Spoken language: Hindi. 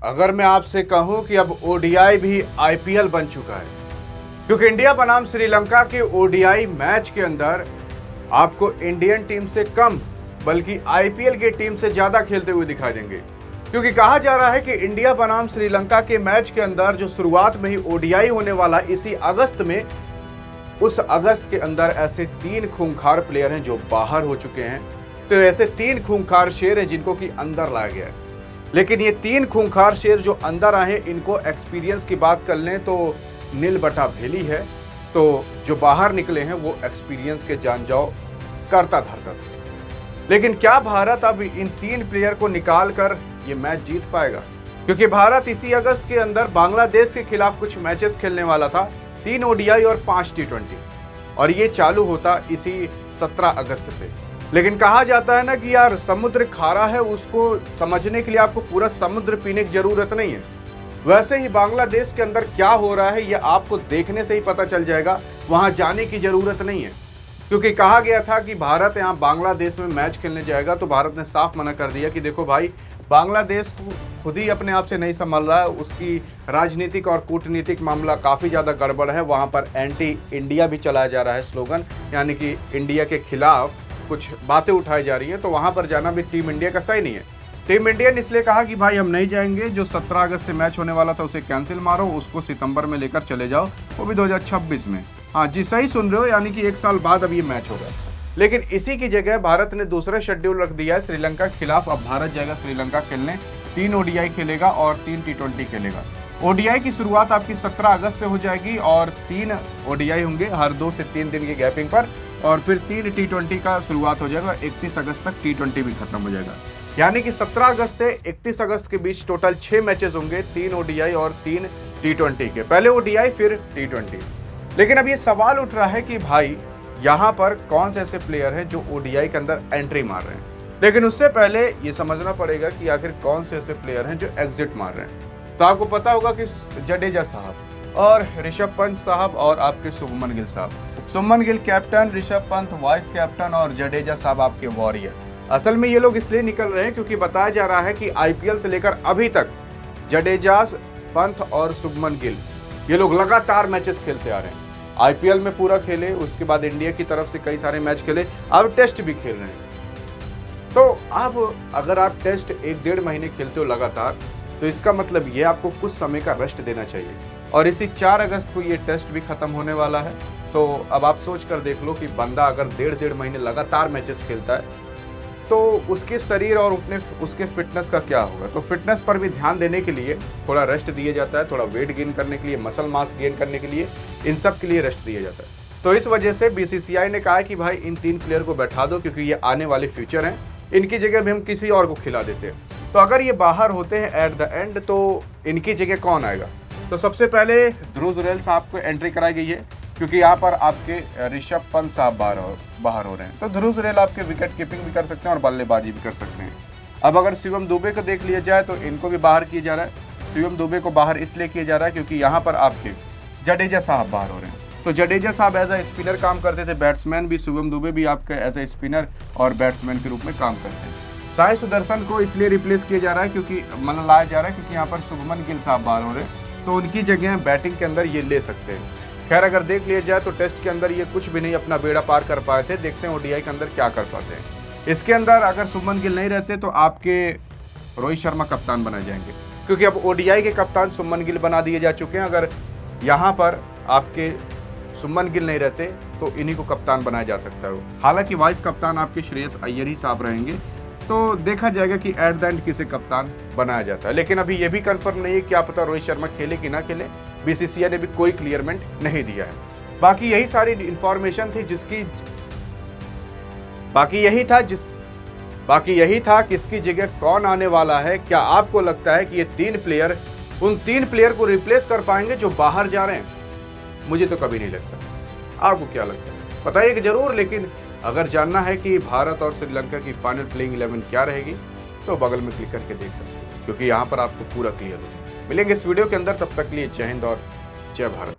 अगर मैं आपसे कहूं कि अब ओडीआई भी आईपीएल बन चुका है, क्योंकि इंडिया बनाम श्रीलंका के ओडीआई मैच के अंदर आपको इंडियन टीम से कम बल्कि आईपीएल की टीम से ज्यादा खेलते हुए दिखाई देंगे। क्योंकि कहा जा रहा है कि इंडिया बनाम श्रीलंका के मैच के अंदर जो शुरुआत में ही ओडीआई होने वाला इसी अगस्त में, उस अगस्त के अंदर ऐसे 3 खूंखार प्लेयर हैं जो बाहर हो चुके हैं। तो ऐसे 3 खूंखार शेर हैं जिनको कि अंदर लाया गया है। लेकिन ये 3 खूंखार शेर जो अंदर आए हैं, इनको एक्सपीरियंस की बात कर लें तो नील बटा भेली है। तो जो बाहर निकले हैं वो एक्सपीरियंस के जान जाओ करता धरता। लेकिन क्या भारत अब इन 3 प्लेयर को निकाल कर ये मैच जीत पाएगा? क्योंकि भारत इसी अगस्त के अंदर बांग्लादेश के खिलाफ कुछ मैचेस खेलने वाला था, 3 ओडीआई और 5 टी20, और ये चालू होता इसी 17 अगस्त से। लेकिन कहा जाता है ना कि यार समुद्र खारा है, उसको समझने के लिए आपको पूरा समुद्र पीने की जरूरत नहीं है। वैसे ही बांग्लादेश के अंदर क्या हो रहा है ये आपको देखने से ही पता चल जाएगा, वहां जाने की जरूरत नहीं है। क्योंकि कहा गया था कि भारत यहाँ बांग्लादेश में मैच खेलने जाएगा, तो भारत ने साफ मना कर दिया कि देखो भाई, बांग्लादेश को खुद ही अपने आप से नहीं संभाल रहा है, उसकी राजनीतिक और कूटनीतिक मामला काफ़ी ज़्यादा गड़बड़ है। वहाँ पर एंटी इंडिया भी चलाया जा रहा है स्लोगन, यानी कि इंडिया के खिलाफ कुछ बातें उठाई जा रही हैं। तो वहाँ पर जाना भी टीम इंडिया का सही नहीं है। टीम इंडिया ने इसलिए कहा कि भाई हम नहीं जाएंगे, जो 17 अगस्त से मैच होने वाला था उसे कैंसिल मारो, उसको सितंबर में लेकर चले जाओ, वो भी 2026 में। हाँ जी, सही सुन रहे हो, यानी कि 1 साल बाद अब ये मैच होगा। लेकिन इसी की जगह भारत ने दूसरा शेड्यूल रख दिया है श्रीलंका के खिलाफ। अब भारत जाएगा श्रीलंका खेलने, 3 ओडीआई खेलेगा और 3 टी20 खेलेगा। ओडीआई की शुरुआत आपकी 17 अगस्त से हो जाएगी और 3 ओडीआई होंगे हर 2 से 3 दिन की गैपिंग पर, और फिर 3 टी20 का शुरुआत हो जाएगा। 31 अगस्त तक टी20 भी खत्म हो जाएगा। यानी कि 17 अगस्त से 31 अगस्त के बीच टोटल 6 मैचेस होंगे, 3 ओडीआई और 3 टी20 के। पहले ओडीआई फिर टी20। लेकिन अब ये सवाल उठ रहा है कि भाई यहाँ पर कौन से ऐसे प्लेयर हैं जो ओडीआई के अंदर एंट्री मार रहे हैं। लेकिन उससे पहले ये समझना पड़ेगा कि आखिर कौन से ऐसे प्लेयर हैं जो एग्जिट मार रहे हैं। तो आपको पता होगा कि जडेजा साहब और ऋषभ पंत साहब और आपके शुभमन गिल साहब। Shubman Gill captain, Rishabh Pant vice captain और जडेजा साहब आपके वॉरियर। असल में ये लोग इसलिए निकल रहे हैं क्योंकि बताया जा रहा है कि आईपीएल से लेकर अभी तक जडेजा, पंत और शुभमन गिल ये लोग लगातार मैचेस खेलते आ रहे हैं। आईपीएल में पूरा खेले, उसके बाद इंडिया की तरफ से कई सारे मैच खेले, अब टेस्ट भी खेल रहे हैं। तो अब अगर आप टेस्ट 1-1.5 महीने खेलते हो लगातार, तो इसका मतलब ये आपको कुछ समय का रेस्ट देना चाहिए। और इसी 4 अगस्त को ये टेस्ट भी खत्म होने वाला है। तो अब आप सोच कर देख लो कि बंदा अगर 1.5 महीने लगातार मैचेस खेलता है तो उसके शरीर और उसके फिटनेस का क्या होगा। तो फिटनेस पर भी ध्यान देने के लिए थोड़ा रेस्ट दिया जाता है, थोड़ा वेट गेन करने के लिए, मसल मास गेन करने के लिए, इन सब के लिए रेस्ट दिया जाता है। तो इस वजह से बीसीसीआई ने कहा है कि भाई इन 3 प्लेयर को बैठा दो, क्योंकि ये आने वाले फ्यूचर हैं, इनकी जगह भी हम किसी और को खिला देते हैं। तो अगर ये बाहर होते हैं एट द एंड, तो इनकी जगह कौन आएगा? तो सबसे पहले ध्रुव जुरैल साहब को एंट्री कराई गई है, क्योंकि यहाँ पर आपके ऋषभ पंत साहब बाहर हो रहे हैं। तो ध्रुव जुरैल आपके विकेट कीपिंग भी कर सकते हैं और बल्लेबाजी भी कर सकते हैं। अब अगर शिवम दुबे को देख लिया जाए तो इनको भी बाहर किया जा रहा है। शिवम दुबे को बाहर इसलिए किया जा रहा है क्योंकि यहाँ पर आपके जडेजा साहब बाहर हो रहे हैं। तो जडेजा साहब एज ए स्पिनर काम करते थे, बैट्समैन भी। शिवम दुबे भी आपके एज ए स्पिनर और बैट्समैन के रूप में काम करते हैं। साई सुदर्शन को इसलिए रिप्लेस किया जा रहा है क्योंकि मतलब लाया जा रहा है क्योंकि यहाँ पर शुभमन गिल साहब बाहर हो रहे हैं, तो उनकी जगह बैटिंग के अंदर ये ले सकते हैं। खैर अगर देख लिया जाए तो टेस्ट के अंदर ये कुछ भी नहीं अपना बेड़ा पार कर पाए थे। देखते हैं ओडीआई के अंदर क्या कर पाते हैं। इसके अंदर अगर शुभमन गिल नहीं रहते तो आपके रोहित शर्मा कप्तान बनाए जाएंगे, क्योंकि अब ओडीआई के कप्तान शुभमन गिल बना दिए जा चुके हैं। अगर यहाँ पर आपके शुभमन गिल नहीं रहते तो इन्हीं को कप्तान बनाया जा सकता है। हालांकि वाइस कप्तान आपके श्रेयस अय्यर ही साहब रहेंगे, तो देखा जाएगा कि एट द एंड किसे कप्तान बनाया जाता है। लेकिन अभी ये भी कंफर्म नहीं है, क्या पता रोहित शर्मा खेले कि ना खेले। बीसीसीआई ने भी कोई क्लियरमेंट नहीं दिया है। बाकी यही सारी इंफॉर्मेशन थी बाकी यही था किसकी जगह कौन आने वाला है। क्या आपको लगता है कि ये 3 प्लेयर उन 3 प्लेयर को रिप्लेस कर पाएंगे जो बाहर जा रहे हैं? मुझे तो कभी नहीं लगता। आपको क्या लगता है बताइए कि जरूर। लेकिन अगर जानना है कि भारत और श्रीलंका की फाइनल प्लेइंग 11 क्या रहेगी, तो बगल में क्लिक करके देख सकते हैं, क्योंकि यहाँ पर आपको पूरा क्लियर होगा। मिलेंगे इस वीडियो के अंदर, तब तक के लिए जय हिंद और जय भारत।